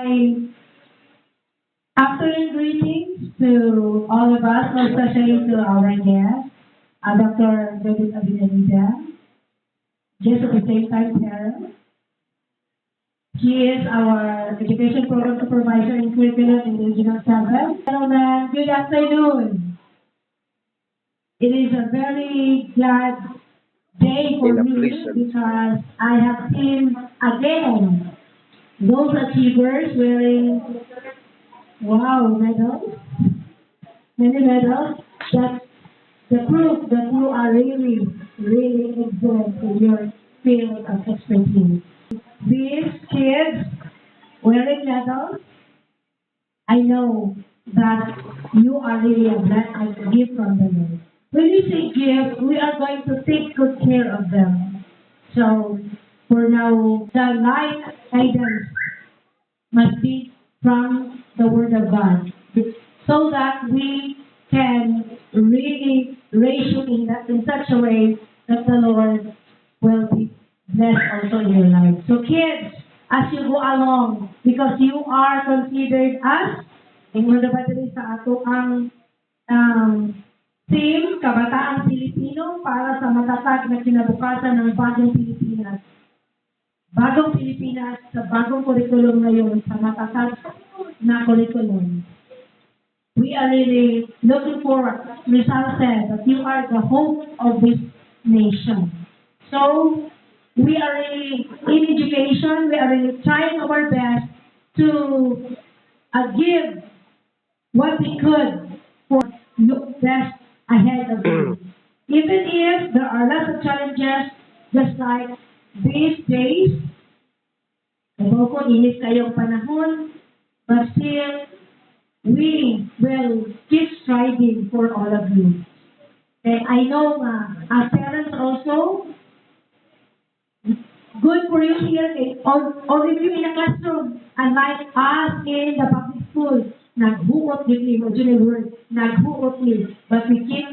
my afternoon greetings to all of us, especially to our guest, Dr. David Abinadida, just at the same time parent. He is our Education Program Supervisor in Curriculum in Regional 7. Gentlemen, good afternoon. It is a very glad day for me because I have seen again those achievers wearing, wow, medals, many medals. That's the proof that you are really, really excellent in your field of expertise. These kids wearing medals, I know that you are really a blessed gift from the Lord. When we say gift, we are going to take good care of them. So, for now, the life guidance must be from the Word of God, so that we can really raise you in such a way that the Lord will be blessed also in your life. So kids, as you go along, because you are considered as, ingon na ba diri sa ato ang team, Kabataang Pilipino, para sa matatag na kinabukasan ng bagong Pilipinas. Bagong Pilipinas sa bagong kurikulum ngayon, sa matatag na kurikulum. We are really looking forward. Rizal said that you are the hope of this nation. So, we are really in education, we are really trying our best to give what we could for look best ahead of you. Even if there are lots of challenges, just like these days, alam ko, init kayong panahon, but still, we will keep striving for all of you. And I know as parents also, good for you here, all of you in the classroom, unlike us in the public school, naghuot din mo, word, naghuot din, but we keep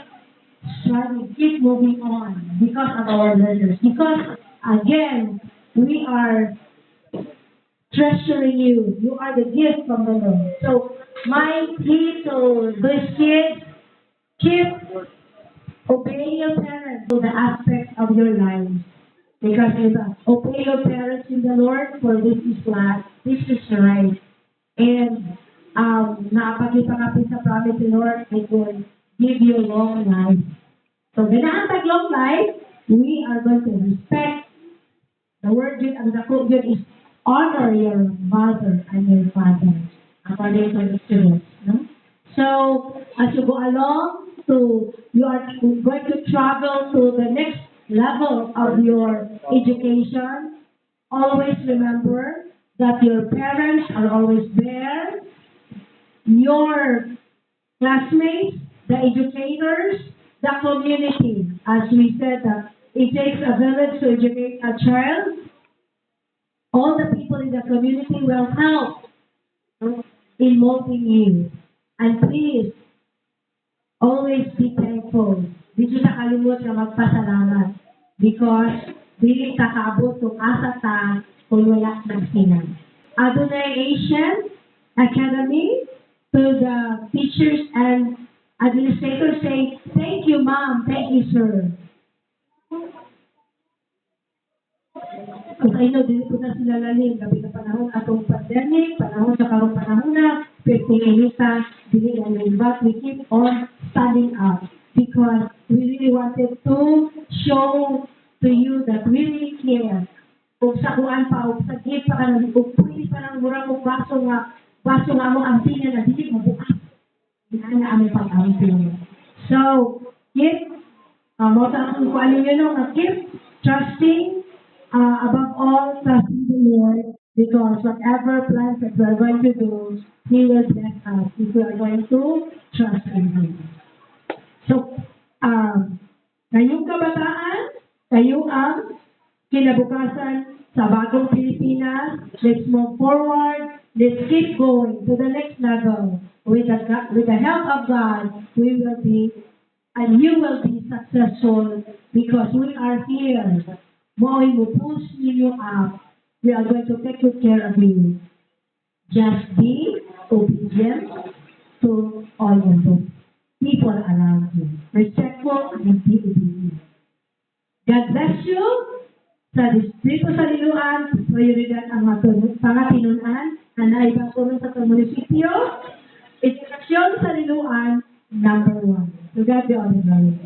striving, keep moving on because of our learners. Because, again, we are treasuring you. You are the gift from the Lord. So, my plea to these kids, keep obeying your parents to the aspects of your lives. Because obey your parents in the Lord, for this is what, this is right. And naapagipangapit sa promise ni Lord, it will give you long life. So, ganahatag long life, we are going to respect. The word yun, ang dako yun is honor your mother and your father, according to the students. No? So, as you go along, you are going to travel to the next level of your education. Always remember that your parents are always there, your classmates, the educators, the community. As we said, that it takes a village to educate a child. All the people in the community will help in molding you. And please, always be thankful. Dito sa kalimot na magpasalamat. Because, dili kakabot kung asa ta kung wala ng sinan. Adonai Asian Academy, to the teachers and administrators say, thank you, ma'am, thank you, sir. Because I know, dili po na sila lalim, gabi na panahon atong pandemic, panahon sa karong panahon na, pwede dili lalim, but we keep on standing up because we really wanted to show to you that we really care. Kung sa kuan pa, o sa gift pa ka na, kung pwede pa ng murang mong baso nga mo ang tingin na dili mo bukas. Hindi na aming pag-amping. So, keep, mo sa kung kuan ninyo no, keep trusting, above all, trusting the Lord, because whatever plans that we are going to do, He will bless us if we are going to trust in Him. So, ngayong kabataan, kayo ang kinabukasan sa bagong Pilipinas. Let's move forward. Let's keep going to the next level. With the help of God, we will be, and you will be successful because we are here. Mo push you up. We are going to take good care of you. Just be obedient to all of those people around you. Respectful and be obedient. God bless you. Sa Distrito sa Liloan, prioridad ang mga tinunan na naibang sa munisipyo. Instruksyon sa Liloan, number 1. To God be all the glory.